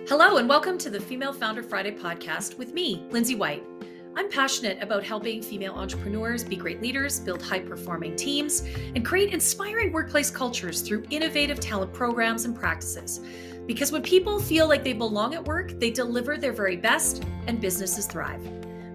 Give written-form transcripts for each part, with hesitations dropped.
Hello and welcome to the Female Founder Friday podcast with me, Lindsay White. I'm passionate about helping female entrepreneurs be great leaders, build high-performing teams, and create inspiring workplace cultures through innovative talent programs and practices. Because when people feel like they belong at work, they deliver their very best and businesses thrive.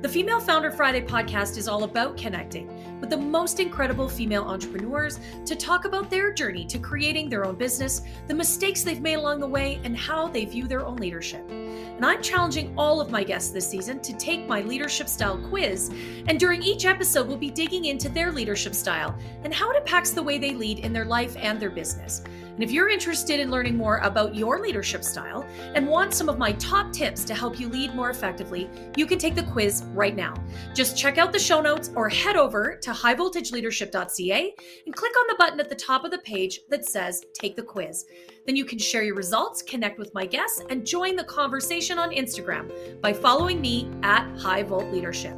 The Female Founder Friday podcast is all about connecting with the most incredible female entrepreneurs to talk about their journey to creating their own business, the mistakes they've made along the way, and how they view their own leadership. And I'm challenging all of my guests this season to take my leadership style quiz. And during each episode, we'll be digging into their leadership style and how it impacts the way they lead in their life and their business. And if you're interested in learning more about your leadership style and want some of my top tips to help you lead more effectively, you can take the quiz right now. Just check out the show notes or head over to highvoltageleadership.ca and click on the button at the top of the page that says Take the Quiz. Then you can share your results, connect with my guests, and join the conversation on Instagram by following me at High Volt Leadership.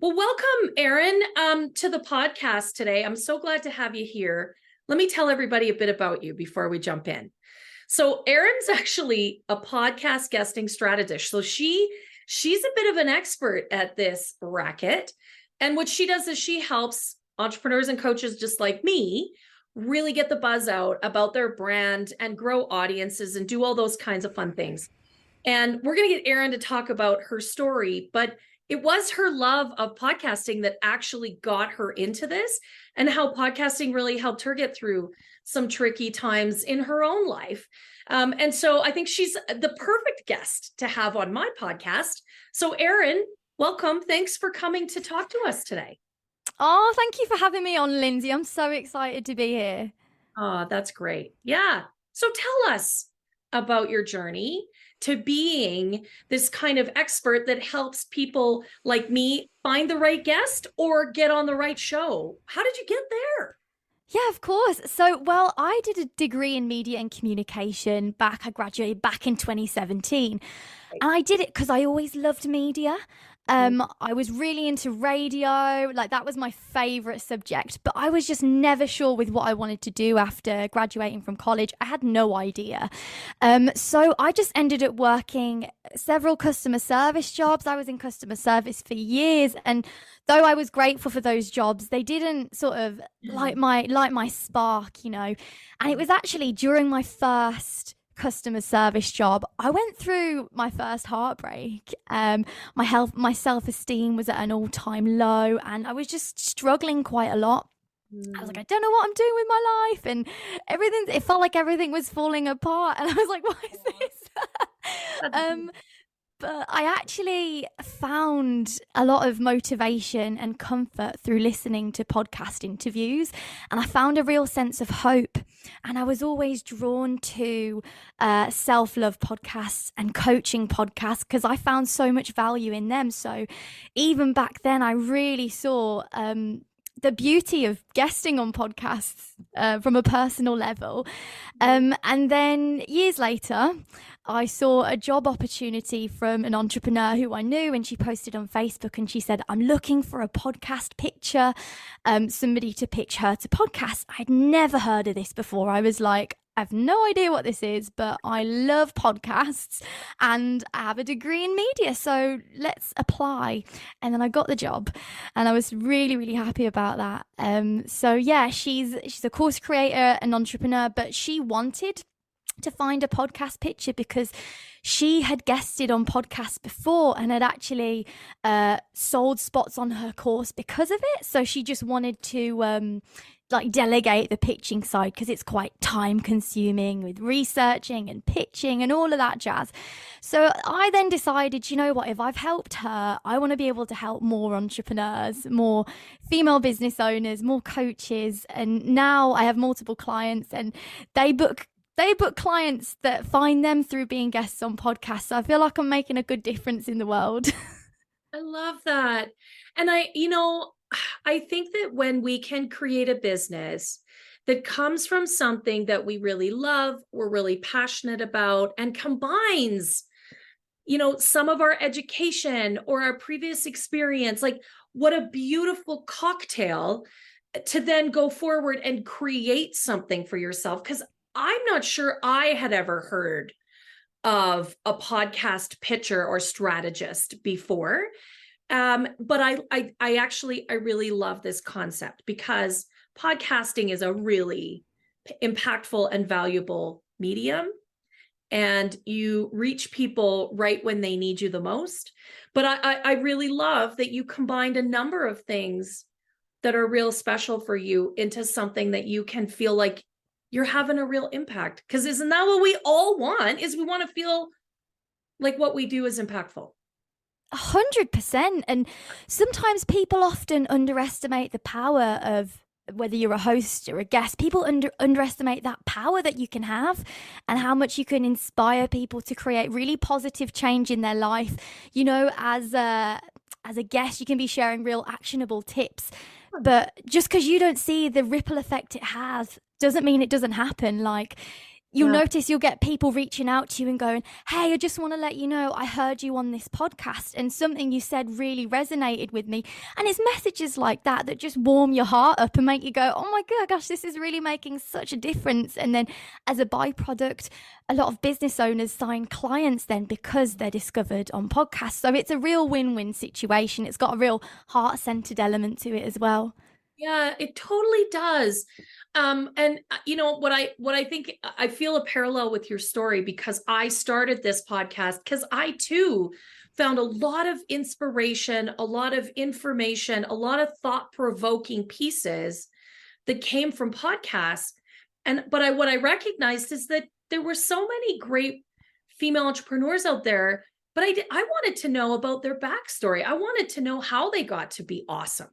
Well, welcome, Erin, to the podcast today. I'm so glad to have you here. Let me tell everybody a bit about you before we jump in. So Erin's actually a podcast guesting strategist. So she's a bit of an expert at this racket. And what she does is she helps entrepreneurs and coaches just like me really get the buzz out about their brand and grow audiences and do all those kinds of fun things. And we're going to get Erin to talk about her story, but it was her love of podcasting that actually got her into this and how podcasting really helped her get through some tricky times in her own life. And so I think she's the perfect guest to have on my podcast. So Erin, welcome. Thanks for coming to talk to us today. Oh, thank you for having me on, Lindsay. I'm so excited to be here. Oh, that's great. Yeah. So tell us about your journey to being this kind of expert that helps people like me find the right guest or get on the right show. How did you get there? Yeah, of course. So, I did a degree in media and communication I graduated back in 2017. And I did it because I always loved media. I was really into radio, like that was my favorite subject, but I was just never sure with what I wanted to do after graduating from college. I had no idea. So I just ended up working several customer service jobs. I was in customer service for years. And though I was grateful for those jobs, they didn't sort of light my spark, you know. And it was actually during my first customer service job, I went through my first heartbreak. My self-esteem was at an all-time low, and I was just struggling quite a lot. I was like, I don't know what I'm doing with my life, and it felt like everything was falling apart, and I was like, what is this? But I actually found a lot of motivation and comfort through listening to podcast interviews. And I found a real sense of hope. And I was always drawn to self-love podcasts and coaching podcasts because I found so much value in them. So even back then, I really saw the beauty of guesting on podcasts from a personal level. And then years later, I saw a job opportunity from an entrepreneur who I knew, and she posted on Facebook and she said, I'm looking for a podcast pitcher, somebody to pitch her to podcasts. I'd never heard of this before. I was like, I have no idea what this is, but I love podcasts and I have a degree in media, so let's apply. And then I got the job and I was really, really happy about that. So yeah, she's a course creator, an entrepreneur, but she wanted to find a podcast pitcher because she had guested on podcasts before and had actually sold spots on her course because of it. So she just wanted to delegate the pitching side because it's quite time consuming with researching and pitching and all of that jazz. So I then decided, you know what, if I've helped her, I want to be able to help more entrepreneurs, more female business owners, more coaches. And now I have multiple clients and they book clients that find them through being guests on podcasts. So I feel like I'm making a good difference in the world. I love that. And I think that when we can create a business that comes from something that we really love, we're really passionate about, and combines, some of our education or our previous experience, like what a beautiful cocktail to then go forward and create something for yourself. Because I'm not sure I had ever heard of a podcast pitcher or strategist before. But I really love this concept because podcasting is a really impactful and valuable medium, and you reach people right when they need you the most. But I really love that you combined a number of things that are real special for you into something that you can feel like you're having a real impact. Because isn't that what we all want? Is we want to feel like what we do is impactful. 100%. And sometimes people often underestimate the power of, whether you're a host or a guest, people underestimate that power that you can have and how much you can inspire people to create really positive change in their life. You know, as a guest, you can be sharing real actionable tips, but just because you don't see the ripple effect it has doesn't mean it doesn't happen. Like, you'll notice you'll get people reaching out to you and going, hey, I just want to let you know, I heard you on this podcast and something you said really resonated with me. And it's messages like that that just warm your heart up and make you go, oh my gosh, this is really making such a difference. And then as a byproduct, a lot of business owners sign clients then because they're discovered on podcasts. So it's a real win-win situation. It's got a real heart-centered element to it as well. Yeah, it totally does. And you know what I think, I feel a parallel with your story, because I started this podcast because I too found a lot of inspiration, a lot of information, a lot of thought-provoking pieces that came from podcasts. But what I recognized is that there were so many great female entrepreneurs out there, but I wanted to know about their backstory. I wanted to know how they got to be awesome,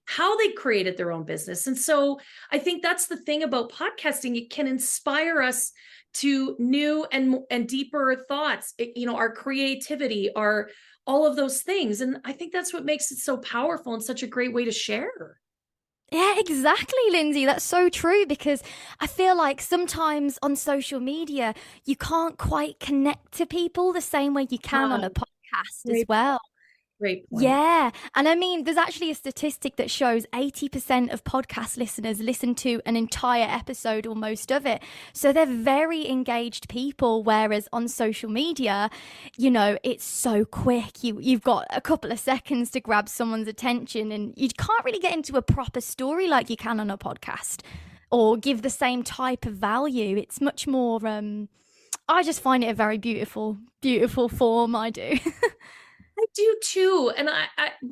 how they created their own business. And so I think that's the thing about podcasting. It can inspire us to new and deeper thoughts, our creativity, our all of those things. And I think that's what makes it so powerful and such a great way to share. Yeah, exactly, Lindsay. That's so true, because I feel like sometimes on social media, you can't quite connect to people the same way you can on a podcast as well. Great point. Yeah. And I mean, there's actually a statistic that shows 80% of podcast listeners listen to an entire episode or most of it. So they're very engaged people. Whereas on social media, it's so quick. You've got a couple of seconds to grab someone's attention, and you can't really get into a proper story like you can on a podcast or give the same type of value. It's much more, I just find it a very beautiful, beautiful form. I do. I do too. And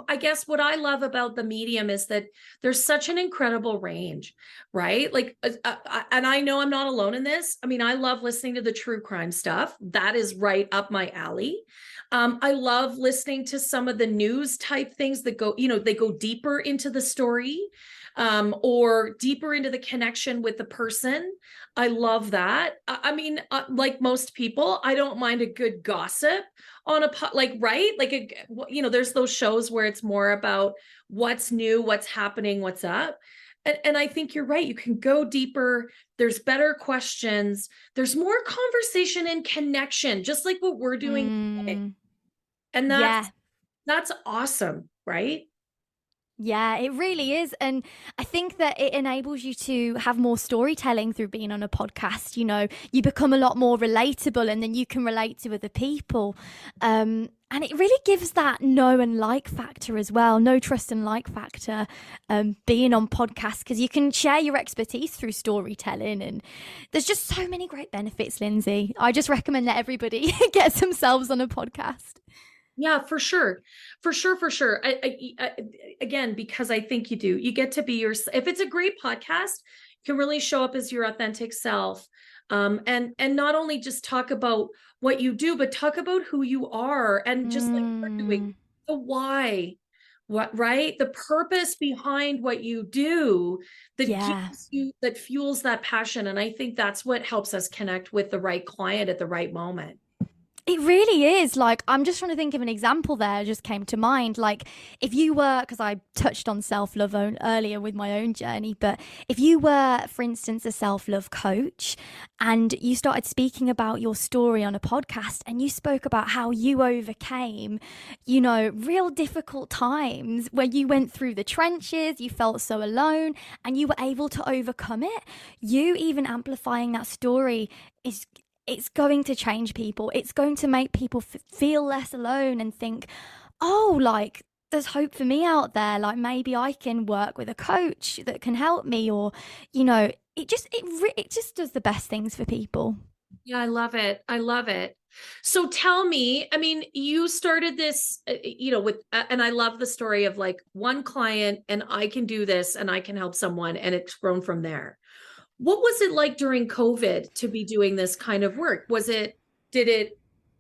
I guess what I love about the medium is that there's such an incredible range, right? Like, and I know I'm not alone in this. I mean, I love listening to the true crime stuff. That is right up my alley. I love listening to some of the news type things that they go deeper into the story, or deeper into the connection with the person. I love that. I mean, like most people, I don't mind a good gossip on right? Like, there's those shows where it's more about what's new, what's happening, what's up. And I think you're right. You can go deeper. There's better questions. There's more conversation and connection, just like what we're doing today. And that's awesome, right? Yeah, it really is. And I think that it enables you to have more storytelling through being on a podcast. You become a lot more relatable, and then you can relate to other people. And it really gives that know and like factor as well. Know, trust and like factor, being on podcasts, because you can share your expertise through storytelling. And there's just so many great benefits, Lindsay. I just recommend that everybody gets themselves on a podcast. Yeah, for sure. For sure. I again, because I think you get to be yourself. If it's a great podcast, you can really show up as your authentic self. And not only just talk about what you do, but talk about who you are, and just like we're doing, the why, right? The purpose behind what you do that fuels that passion. And I think that's what helps us connect with the right client at the right moment. It really is. Like, I'm just trying to think of an example there, just came to mind. Like, if you were, because I touched on self-love earlier with my own journey, but if you were, for instance, a self-love coach and you started speaking about your story on a podcast and you spoke about how you overcame, real difficult times where you went through the trenches, you felt so alone and you were able to overcome it, you even amplifying that story it's going to change people. It's going to make people feel less alone and think, oh, like there's hope for me out there. Like maybe I can work with a coach that can help me, or it just does the best things for people. Yeah, I love it. I love it. So tell me, I mean, you started this, with, and I love the story of like one client and I can do this and I can help someone, and it's grown from there. What was it like during COVID to be doing this kind of work? Did it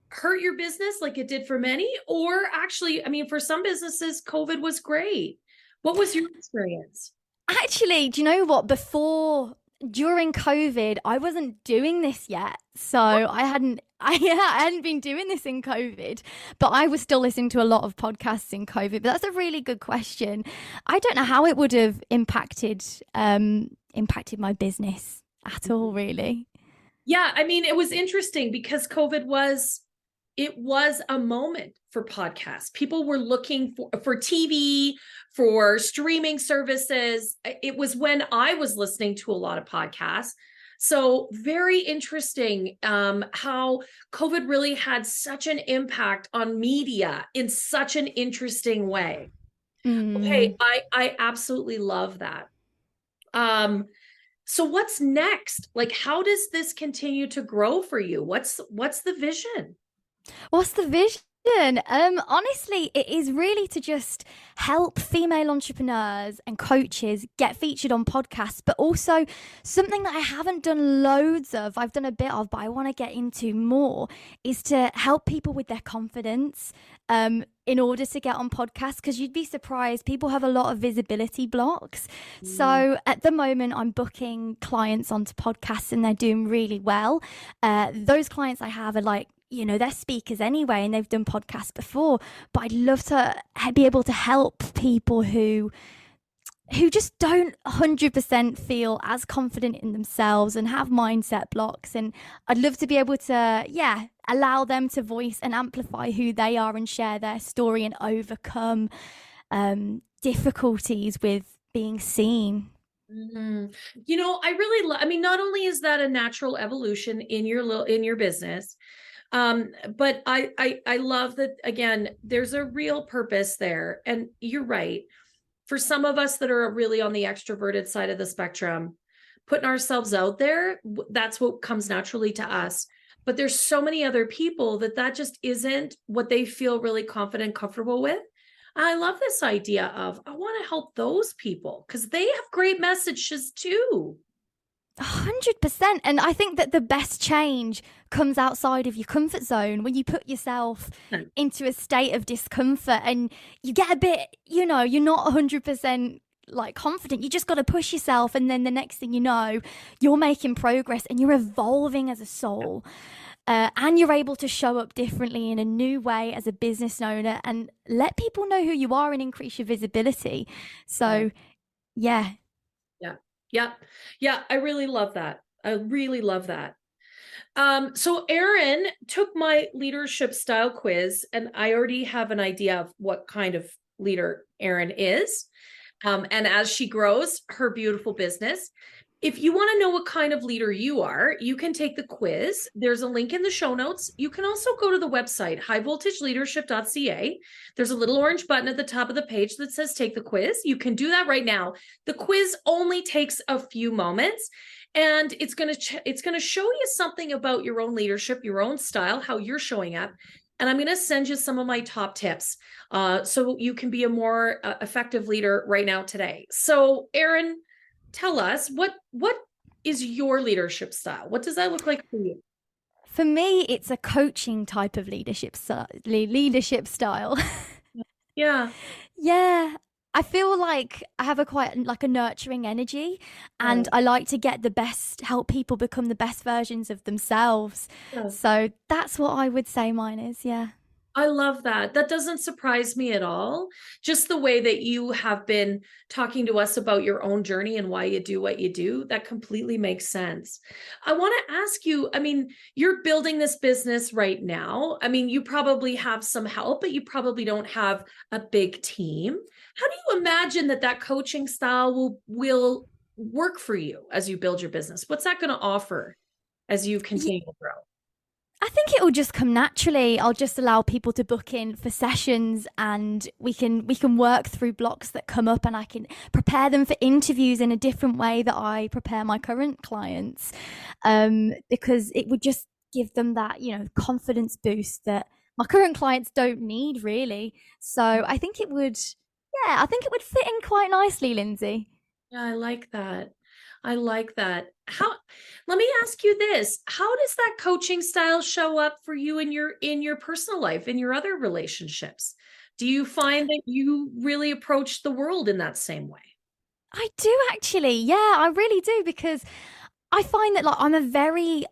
hurt your business like it did for many? Or actually, I mean, for some businesses, COVID was great. What was your experience? Actually, do you know what? During COVID, I wasn't doing this yet. So I hadn't been doing this in COVID, but I was still listening to a lot of podcasts in COVID. But that's a really good question. I don't know how it would have impacted my business at all, really. Yeah, I mean, it was interesting because COVID was a moment for podcasts. People were looking for TV, for streaming services. It was when I was listening to a lot of podcasts. So very interesting how COVID really had such an impact on media in such an interesting way. Okay, I absolutely love that. So what's next? Like, how does this continue to grow for you? What's the vision? What's the vision? Honestly, it is really to just help female entrepreneurs and coaches get featured on podcasts, but also something that I haven't done loads of, I've done a bit of, but I want to get into more, is to help people with their confidence in order to get on podcasts, because you'd be surprised, people have a lot of visibility blocks. So at the moment, I'm booking clients onto podcasts and they're doing really well. Those clients I have are like, they're speakers anyway, and they've done podcasts before, but I'd love to be able to help people who just don't 100% feel as confident in themselves and have mindset blocks. And I'd love to be able to, allow them to voice and amplify who they are and share their story and overcome difficulties with being seen. I really I mean, not only is that a natural evolution in your business, but I love that, again, there's a real purpose there. And you're right. For some of us that are really on the extroverted side of the spectrum, putting ourselves out there, that's what comes naturally to us. But there's so many other people that just isn't what they feel really confident, comfortable with. I love this idea of, I want to help those people because they have great messages too. 100%. And I think that the best change comes outside of your comfort zone, when you put yourself into a state of discomfort and you get a bit, you're not 100% like confident. You just got to push yourself. And then the next thing you know, you're making progress and you're evolving as a soul. And you're able to show up differently in a new way as a business owner and let people know who you are and increase your visibility. So, yeah. I really love that. I really love that. So Erin took my leadership style quiz, and I already have an idea of what kind of leader Erin is. And as she grows her beautiful business, if you want to know what kind of leader you are, you can take the quiz. There's a link in the show notes. You can also go to the website, highvoltageleadership.ca. There's a little orange button at the top of the page that says take the quiz. You can do that right now. The quiz only takes a few moments, and it's going to show you something about your own leadership, your own style, how you're showing up. And I'm going to send you some of my top tips so you can be a more effective leader right now today. So Erin, tell us, what is your leadership style? What does that look like for you? For me, it's a coaching type of leadership style. Yeah. Yeah. I feel like I have a quite like a nurturing energy, and I like to get the best, help people become the best versions of themselves. Yeah. So that's what I would say mine is. Yeah. I love that. That doesn't surprise me at all. Just the way that you have been talking to us about your own journey and why you do what you do, that completely makes sense. I want to ask you, I mean, you're building this business right now. I mean, you probably have some help, but you probably don't have a big team. How do you imagine that coaching style will work for you as you build your business? What's that going to offer as you continue to grow? I think it will just come naturally. I'll just allow people to book in for sessions, and we can work through blocks that come up, and I can prepare them for interviews in a different way that I prepare my current clients, because it would just give them that, confidence boost that my current clients don't need really. So I think it would, yeah, I think it would fit in quite nicely, Lindsay. Yeah, I like that. I like that. Let me ask you this. How does that coaching style show up for you in your personal life, in your other relationships? Do you find that you really approach the world in that same way? I do actually. Yeah, I really do, because I find that like I'm a very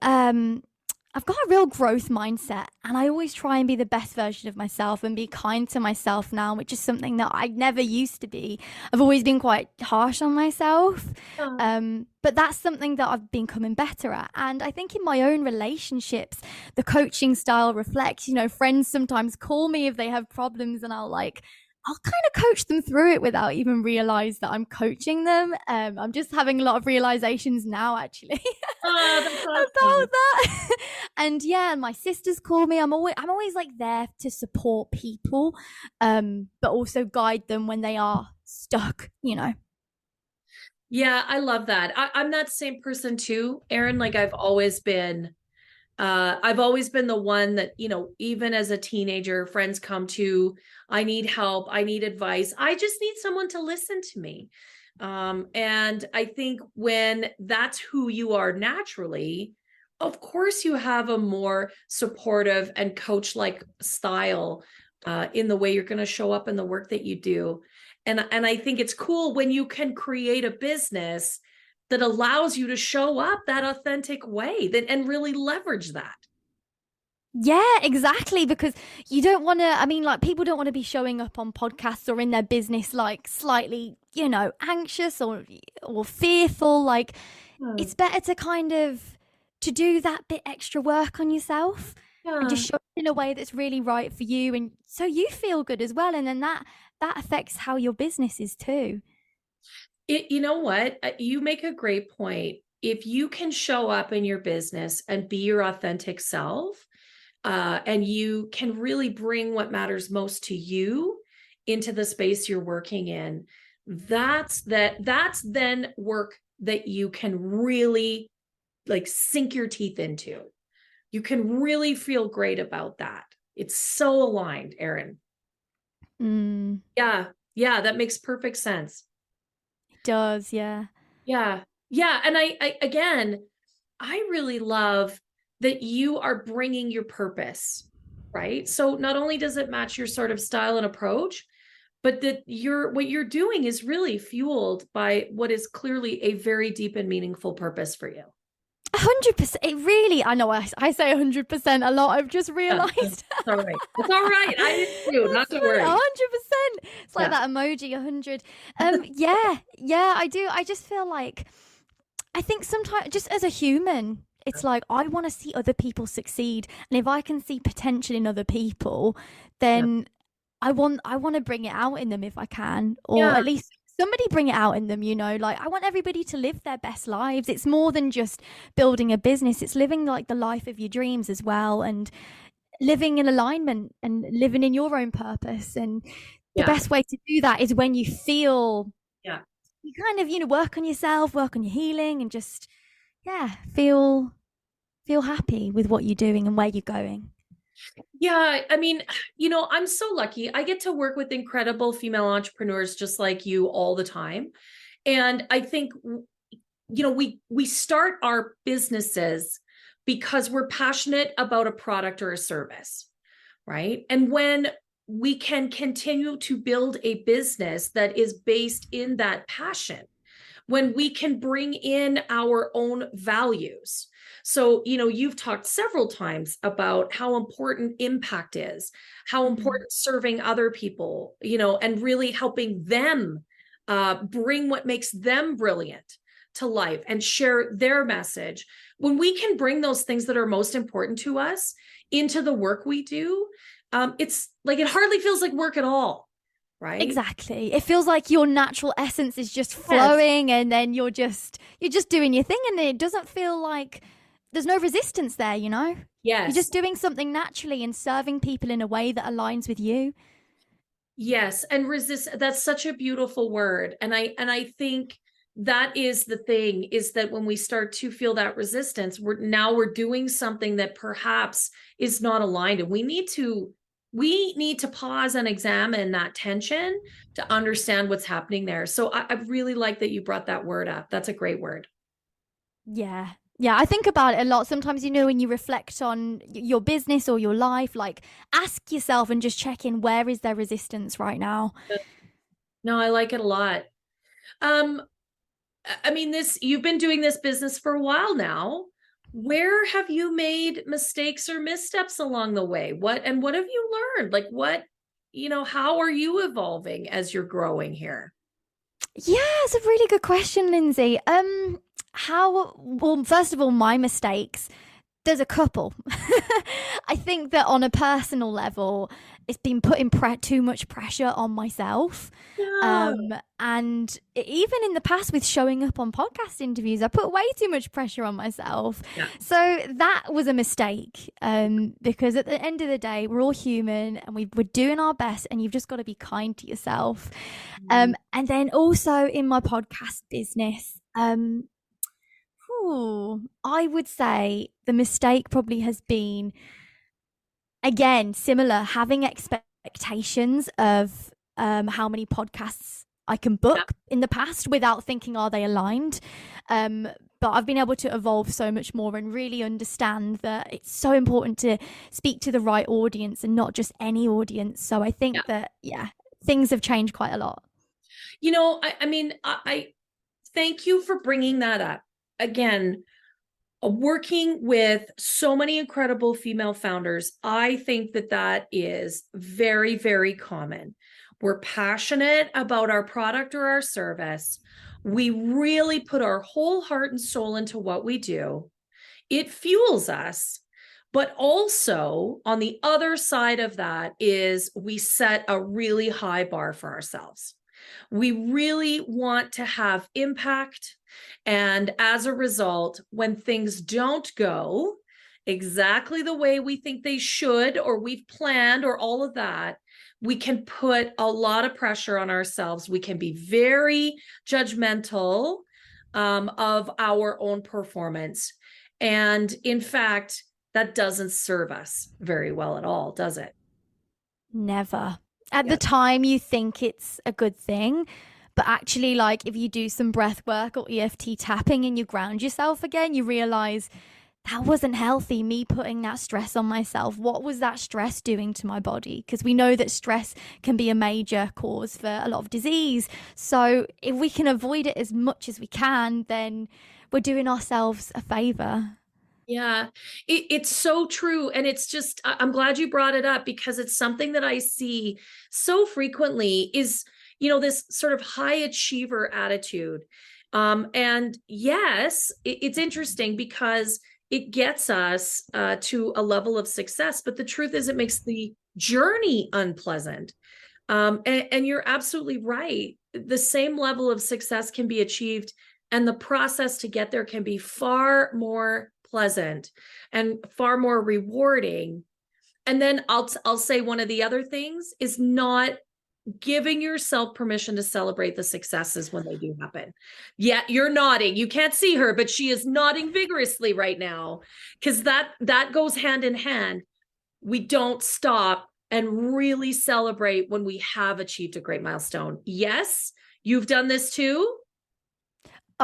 I've got a real growth mindset, and I always try and be the best version of myself and be kind to myself now, which is something that I never used to be. I've always been quite harsh on myself. But that's something that I've been coming better at. And I think in my own relationships, the coaching style reflects, friends sometimes call me if they have problems, and I'll kind of coach them through it without even realize that I'm coaching them. I'm just having a lot of realizations now, actually, that's awesome. about that. And yeah, my sisters call me. I'm always like there to support people, but also guide them when they are stuck. Yeah, I love that. I'm that same person too, Erin. Like I've always been the one that, even as a teenager, friends come to, I need help, I need advice. I just need someone to listen to me. And I think when that's who you are naturally, of course you have a more supportive and coach-like style in the way you're going to show up in the work that you do. And I think it's cool when you can create a business that allows you to show up that authentic way and really leverage that. Yeah, exactly. Because you don't want to, people don't want to be showing up on podcasts or in their business like slightly, anxious or fearful. Like it's better to kind of to do that bit extra work on yourself and just show up in a way that's really right for you, and so you feel good as well. And then that affects how your business is too. You know what? You make a great point. If you can show up in your business and be your authentic self, and you can really bring what matters most to you into the space you're working in, that's then work that you can really like sink your teeth into. You can really feel great about that. It's so aligned, Erin. Yeah, that makes perfect sense. It does, yeah. Yeah. And I again, I really love that you are bringing your purpose, right? So not only does it match your sort of style and approach, but that what you're doing is really fueled by what is clearly a very deep and meaningful purpose for you. 100%. It really, I know I say 100% a lot. I've just realized. It's all right. It's all right. I did too. Not to worry. 100%. It's like that emoji, 100. Yeah, I do. I just feel like, I think sometimes just as a human, it's like I want to see other people succeed, and if I can see potential in other people, then I want to bring it out in them if I can, or at least somebody bring it out in them. Like I want everybody to live their best lives. It's more than just building a business. It's living like the life of your dreams as well, and living in alignment and living in your own purpose. And the best way to do that is when you feel you kind of work on yourself, work on your healing, and just feel happy with what you're doing and where you're going. Yeah, I mean, I'm so lucky. I get to work with incredible female entrepreneurs just like you all the time. And I think, we start our businesses because we're passionate about a product or a service, right? And when we can continue to build a business that is based in that passion, when we can bring in our own values. So, you've talked several times about how important impact is, how important serving other people, and really helping them bring what makes them brilliant to life and share their message. When we can bring those things that are most important to us into the work we do, it's like, it hardly feels like work at all. Right? Exactly. It feels like your natural essence is just flowing, and then you're just doing your thing, and it doesn't feel like there's no resistance there, Yes. You're just doing something naturally and serving people in a way that aligns with you. Yes, and that's such a beautiful word. And I think that is the thing, is that when we start to feel that resistance, we're doing something that perhaps is not aligned, and we need to pause and examine that tension to understand what's happening there. So I really like that you brought that word up. That's a great word. Yeah. Yeah, I think about it a lot. Sometimes, when you reflect on your business or your life, like, ask yourself and just check in, where is there resistance right now? No, I like it a lot. I mean, you've been doing this business for a while now. Where have you made mistakes or missteps along the way? What have you learned? Like, how are you evolving as you're growing here? Yeah, it's a really good question, Lindsay. Well, first of all, my mistakes, there's a couple. I think that on a personal level, it's been putting too much pressure on myself. Yeah. And even in the past, with showing up on podcast interviews, I put way too much pressure on myself. Yeah. So that was a mistake, because at the end of the day, we're all human, and we're doing our best, and you've just got to be kind to yourself. And then also in my podcast business, I would say the mistake probably has been, again, similar, having expectations of how many podcasts I can book in the past without thinking, are they aligned? But I've been able to evolve so much more and really understand that it's so important to speak to the right audience and not just any audience. So I think that, things have changed quite a lot. I mean, I thank you for bringing that up. Again, working with so many incredible female founders, I think that is very, very common. We're passionate about our product or our service. We really put our whole heart and soul into what we do. It fuels us. But also, on the other side of that is, we set a really high bar for ourselves. We really want to have impact. And as a result, when things don't go exactly the way we think they should, or we've planned, or all of that, we can put a lot of pressure on ourselves. We can be very judgmental of our own performance. And in fact, that doesn't serve us very well at all, does it? Never. At the time, you think it's a good thing, but actually, like, if you do some breath work or EFT tapping and you ground yourself again, you realize that wasn't healthy, me putting that stress on myself. What was that stress doing to my body? Because we know that stress can be a major cause for a lot of disease. So if we can avoid it as much as we can, then we're doing ourselves a favor. Yeah, it's so true. And it's just, I'm glad you brought it up, because it's something that I see so frequently, is, this sort of high achiever attitude. And yes, it's interesting because it gets us to a level of success, but the truth is, it makes the journey unpleasant. And you're absolutely right. The same level of success can be achieved, and the process to get there can be far more pleasant and far more rewarding. And then I'll say, one of the other things is not giving yourself permission to celebrate the successes when they do happen. Yeah, you're nodding. You can't see her, but she is nodding vigorously right now, because that goes hand in hand. We don't stop and really celebrate when we have achieved a great milestone. Yes, you've done this too.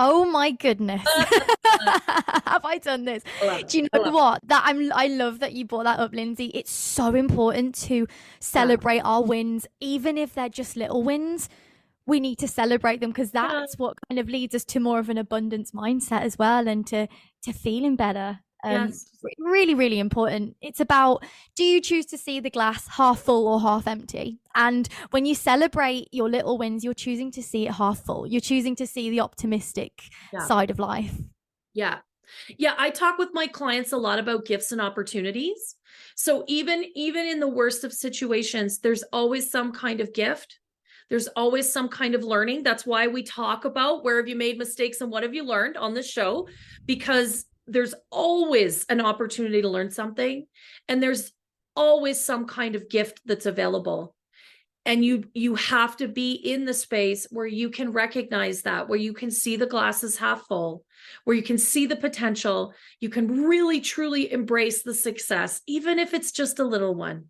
Oh my goodness. Have I done this? Do you know what? I love that you brought that up, Lindsay. It's so important to celebrate our wins, even if they're just little wins. We need to celebrate them because that's what kind of leads us to more of an abundance mindset as well, and to feeling better. Really, really important. It's about, do you choose to see the glass half full or half empty? And when you celebrate your little wins, you're choosing to see it half full. You're choosing to see the optimistic side of life. Yeah. I talk with my clients a lot about gifts and opportunities. So even in the worst of situations, there's always some kind of gift. There's always some kind of learning. That's why we talk about where have you made mistakes and what have you learned on this show, because there's always an opportunity to learn something, and there's always some kind of gift that's available. And you have to be in the space where you can recognize that, where you can see the glass is half full, where you can see the potential, you can really truly embrace the success, even if it's just a little one.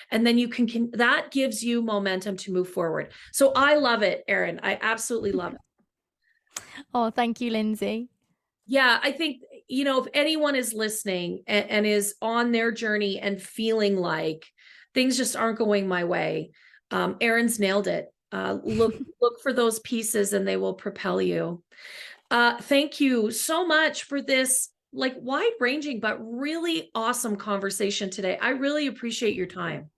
And then you can that gives you momentum to move forward. So I love it, Erin. I absolutely love it. Oh, thank you, Lindsay. Yeah, I think, if anyone is listening and is on their journey and feeling like things just aren't going my way, Erin's nailed it. Look for those pieces and they will propel you. Thank you so much for this wide-ranging but really awesome conversation today. I really appreciate your time.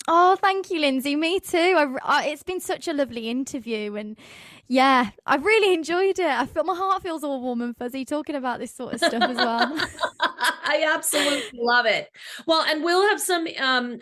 Oh, thank you, Lindsay. Me too. It's been such a lovely interview, and yeah, I've really enjoyed it. I feel my heart feels all warm and fuzzy talking about this sort of stuff as well. I absolutely love it. Well, and we'll have some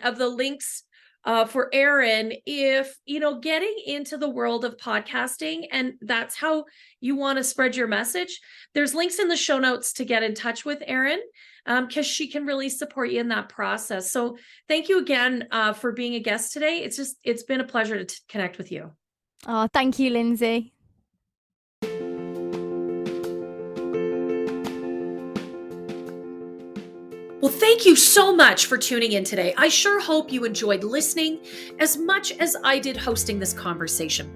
of the links for Erin if, getting into the world of podcasting, and that's how you want to spread your message. There's links in the show notes to get in touch with Erin, because she can really support you in that process. So thank you again for being a guest today. It's been a pleasure to connect with you. Oh, thank you, Lindsay. Well, thank you so much for tuning in today. I sure hope you enjoyed listening as much as I did hosting this conversation.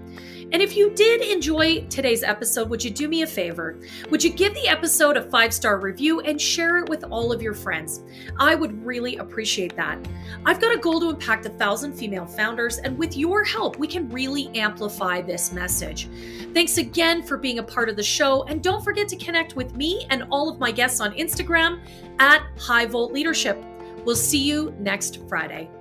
And if you did enjoy today's episode, would you do me a favor? Would you give the episode a 5-star review and share it with all of your friends? I would really appreciate that. I've got a goal to impact 1,000 female founders, and with your help, we can really amplify this message. Thanks again for being a part of the show, and don't forget to connect with me and all of my guests on Instagram @High Volt Leadership. We'll see you next Friday.